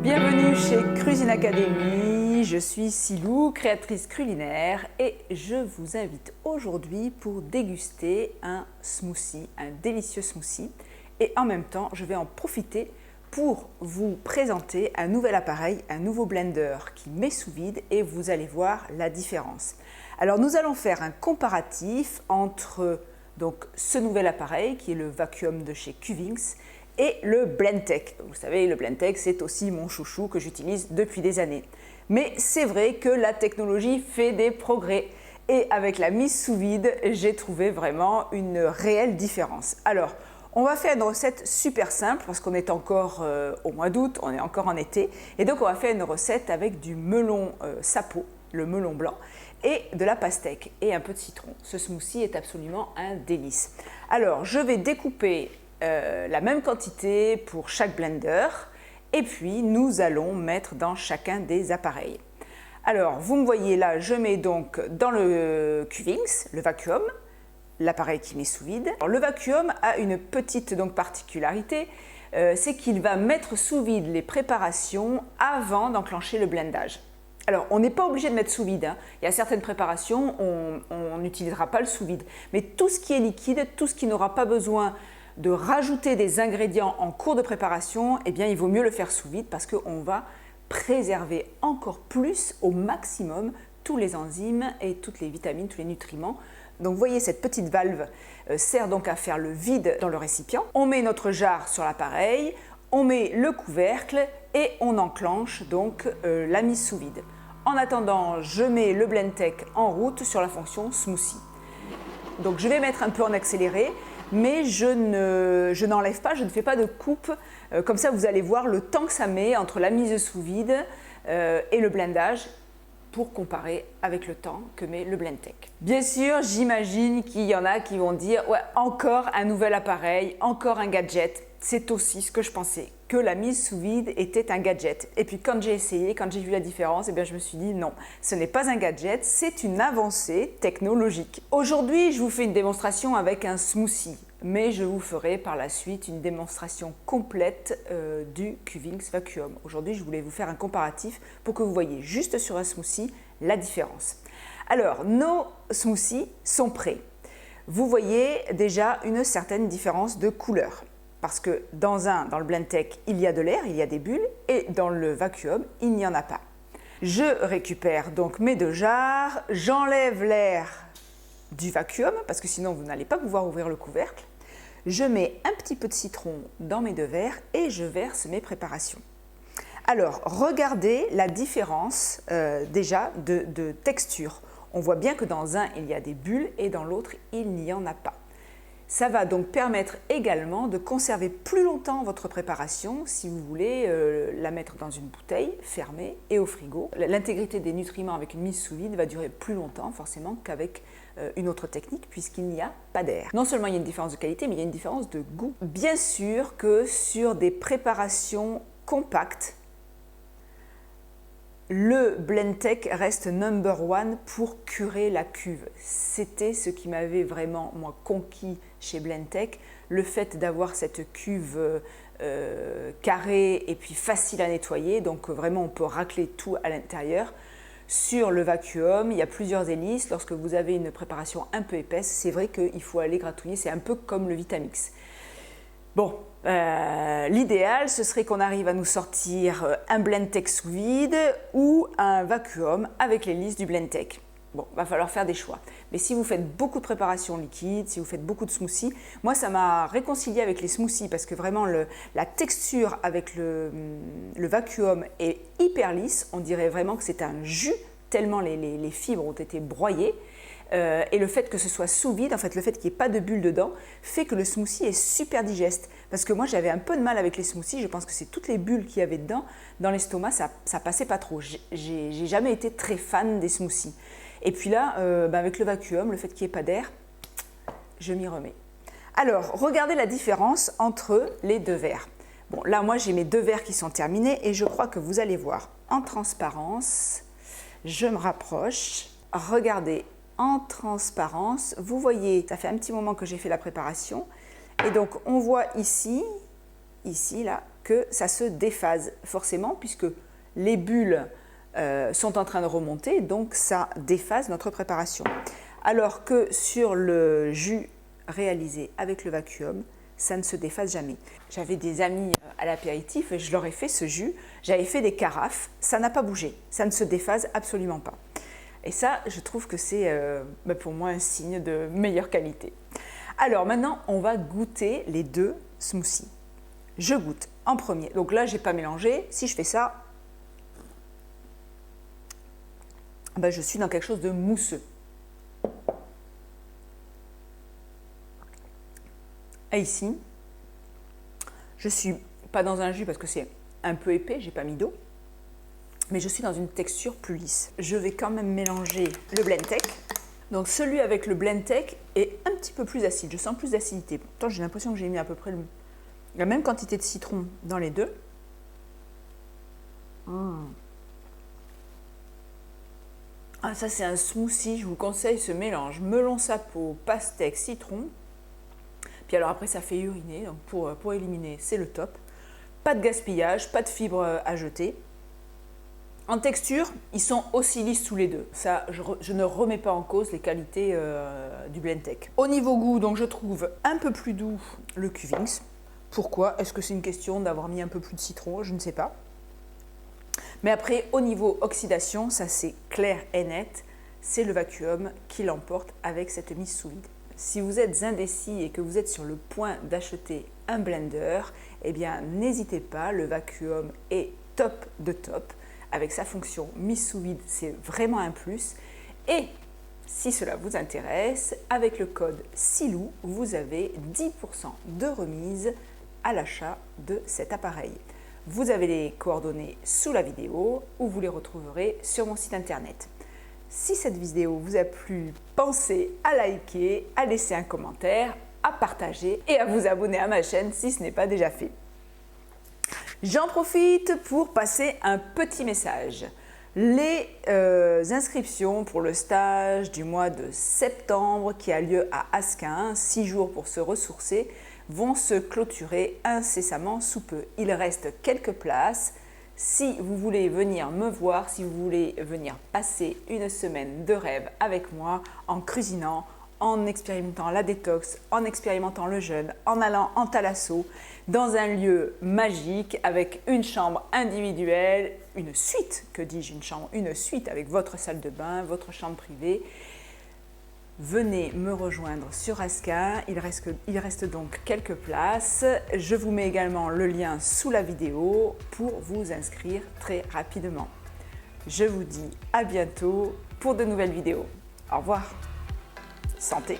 Bienvenue chez Cuisine Academy, je suis Silou, créatrice culinaire et je vous invite aujourd'hui pour déguster un smoothie, un délicieux smoothie et en même temps je vais en profiter pour vous présenter un nouvel appareil, un nouveau blender qui met sous vide et vous allez voir la différence. Alors nous allons faire un comparatif entre donc, ce nouvel appareil qui est le Vacuum de chez Cuvings et le Blendtec. Vous savez, le Blendtec, c'est aussi mon chouchou que j'utilise depuis des années. Mais c'est vrai que la technologie fait des progrès. Et avec la mise sous vide, j'ai trouvé vraiment une réelle différence. Alors, on va faire une recette super simple parce qu'on est encore au mois d'août, on est encore en été. Et donc, on va faire une recette avec du melon sapo, le melon blanc, et de la pastèque et un peu de citron. Ce smoothie est absolument un délice. Alors, je vais découper la même quantité pour chaque blender et puis nous allons mettre dans chacun des appareils. Alors vous me voyez là, je mets donc dans le Cuvings, le Vacuum, l'appareil qui met sous vide. Alors, le Vacuum a une petite particularité, c'est qu'il va mettre sous vide les préparations avant d'enclencher le blendage. Alors, on n'est pas obligé de mettre sous vide. Il y a certaines préparations, on n'utilisera pas le sous vide. Mais tout ce qui est liquide, tout ce qui n'aura pas besoin de rajouter des ingrédients en cours de préparation, eh bien, il vaut mieux le faire sous vide parce qu'on va préserver encore plus au maximum tous les enzymes et toutes les vitamines, tous les nutriments. Donc, vous voyez, cette petite valve sert donc à faire le vide dans le récipient. On met notre jarre sur l'appareil, on met le couvercle et on enclenche donc la mise sous vide. En attendant, je mets le Blendtec en route sur la fonction smoothie. Donc, je vais mettre un peu en accéléré, mais je n'enlève pas, je ne fais pas de coupe. Comme ça, vous allez voir le temps que ça met entre la mise sous vide et le blendage pour comparer avec le temps que met le Blendtec. Bien sûr, j'imagine qu'il y en a qui vont dire « Ouais, encore un nouvel appareil, encore un gadget ». C'est aussi ce que je pensais, que la mise sous vide était un gadget. Et puis quand j'ai essayé, quand j'ai vu la différence, eh bien, je me suis dit non, ce n'est pas un gadget, c'est une avancée technologique. Aujourd'hui, je vous fais une démonstration avec un smoothie, mais je vous ferai par la suite une démonstration complète du Cuvings Vacuum. Aujourd'hui, je voulais vous faire un comparatif pour que vous voyez juste sur un smoothie la différence. Alors, nos smoothies sont prêts. Vous voyez déjà une certaine différence de couleur. Parce que dans le Blendtec, il y a de l'air, il y a des bulles, et dans le Vacuum, il n'y en a pas. Je récupère donc mes deux jarres, j'enlève l'air du Vacuum, parce que sinon vous n'allez pas pouvoir ouvrir le couvercle. Je mets un petit peu de citron dans mes deux verres et je verse mes préparations. Alors, regardez la différence déjà de texture. On voit bien que dans un, il y a des bulles et dans l'autre, il n'y en a pas. Ça va donc permettre également de conserver plus longtemps votre préparation si vous voulez la mettre dans une bouteille fermée et au frigo. L'intégrité des nutriments avec une mise sous vide va durer plus longtemps forcément qu'avec une autre technique puisqu'il n'y a pas d'air. Non seulement il y a une différence de qualité, mais il y a une différence de goût. Bien sûr que sur des préparations compactes, le Blendtec reste number one pour curer la cuve. C'était ce qui m'avait vraiment, moi, conquis chez Blendtec, le fait d'avoir cette cuve carrée et puis facile à nettoyer, donc vraiment on peut racler tout à l'intérieur. Sur le Vacuum, il y a plusieurs hélices. Lorsque vous avez une préparation un peu épaisse, c'est vrai qu'il faut aller gratouiller, c'est un peu comme le Vitamix. Bon, l'idéal, ce serait qu'on arrive à nous sortir un Blendtec sous vide ou un Vacuum avec l'hélice du Blendtec. Bon, va falloir faire des choix. Mais si vous faites beaucoup de préparation liquide, si vous faites beaucoup de smoothies, moi ça m'a réconcilié avec les smoothies parce que vraiment la texture avec le Vacuum est hyper lisse. On dirait vraiment que c'est un jus tellement les fibres ont été broyées. Et le fait que ce soit sous vide, en fait le fait qu'il n'y ait pas de bulles dedans, fait que le smoothie est super digeste. Parce que moi j'avais un peu de mal avec les smoothies, je pense que c'est toutes les bulles qu'il y avait dedans, dans l'estomac, ça passait pas trop. J'ai jamais été très fan des smoothies. Et puis là, avec le Vacuum, le fait qu'il n'y ait pas d'air, je m'y remets. Alors, regardez la différence entre les deux verres. Bon, là moi j'ai mes deux verres qui sont terminés et je crois que vous allez voir en transparence, je me rapproche, regardez. En transparence, vous voyez, ça fait un petit moment que j'ai fait la préparation et donc on voit ici là, que ça se déphase forcément puisque les bulles sont en train de remonter, donc ça déphase notre préparation. Alors que sur le jus réalisé avec le vacuum, ça ne se déphase jamais. J'avais des amis à l'apéritif et je leur ai fait ce jus, j'avais fait des carafes, ça n'a pas bougé, ça ne se déphase absolument pas. Et ça, je trouve que c'est pour moi un signe de meilleure qualité. Alors maintenant, on va goûter les deux smoothies. Je goûte en premier, donc là, je n'ai pas mélangé, si je fais ça, je suis dans quelque chose de mousseux. Et ici, je suis pas dans un jus parce que c'est un peu épais, j'ai pas mis d'eau, mais je suis dans une texture plus lisse. Je vais quand même mélanger le Blendtec. Donc celui avec le Blendtec est un petit peu plus acide, je sens plus d'acidité. Pourtant j'ai l'impression que j'ai mis à peu près la même quantité de citron dans les deux. Ah, ça c'est un smoothie, je vous conseille ce mélange melon sapo, pastèque, citron. Puis alors après ça fait uriner, donc pour éliminer c'est le top. Pas de gaspillage, pas de fibres à jeter. En texture, ils sont aussi lisses tous les deux. Ça, je ne remets pas en cause les qualités du Blendtec. Au niveau goût, donc je trouve un peu plus doux le Kuvings. Pourquoi? Est-ce que c'est une question d'avoir mis un peu plus de citron? Je ne sais pas. Mais après, au niveau oxydation, ça c'est clair et net. C'est le vacuum qui l'emporte avec cette mise sous vide. Si vous êtes indécis et que vous êtes sur le point d'acheter un blender, eh bien n'hésitez pas, le vacuum est top de top. Avec sa fonction mise sous vide, c'est vraiment un plus. Et si cela vous intéresse, avec le code SILOU, vous avez 10% de remise à l'achat de cet appareil. Vous avez les coordonnées sous la vidéo ou vous les retrouverez sur mon site internet. Si cette vidéo vous a plu, pensez à liker, à laisser un commentaire, à partager et à vous abonner à ma chaîne si ce n'est pas déjà fait. J'en profite pour passer un petit message. Les inscriptions pour le stage du mois de septembre qui a lieu à Asquin, 6 jours pour se ressourcer, vont se clôturer incessamment sous peu. Il reste quelques places. Si vous voulez venir me voir, si vous voulez venir passer une semaine de rêve avec moi en cuisinant, en expérimentant la détox, en expérimentant le jeûne, en allant en thalasso, dans un lieu magique avec une chambre individuelle, une suite, que dis-je, une suite avec votre salle de bain, votre chambre privée. Venez me rejoindre sur Asquin, il reste donc quelques places. Je vous mets également le lien sous la vidéo pour vous inscrire très rapidement. Je vous dis à bientôt pour de nouvelles vidéos. Au revoir. Santé!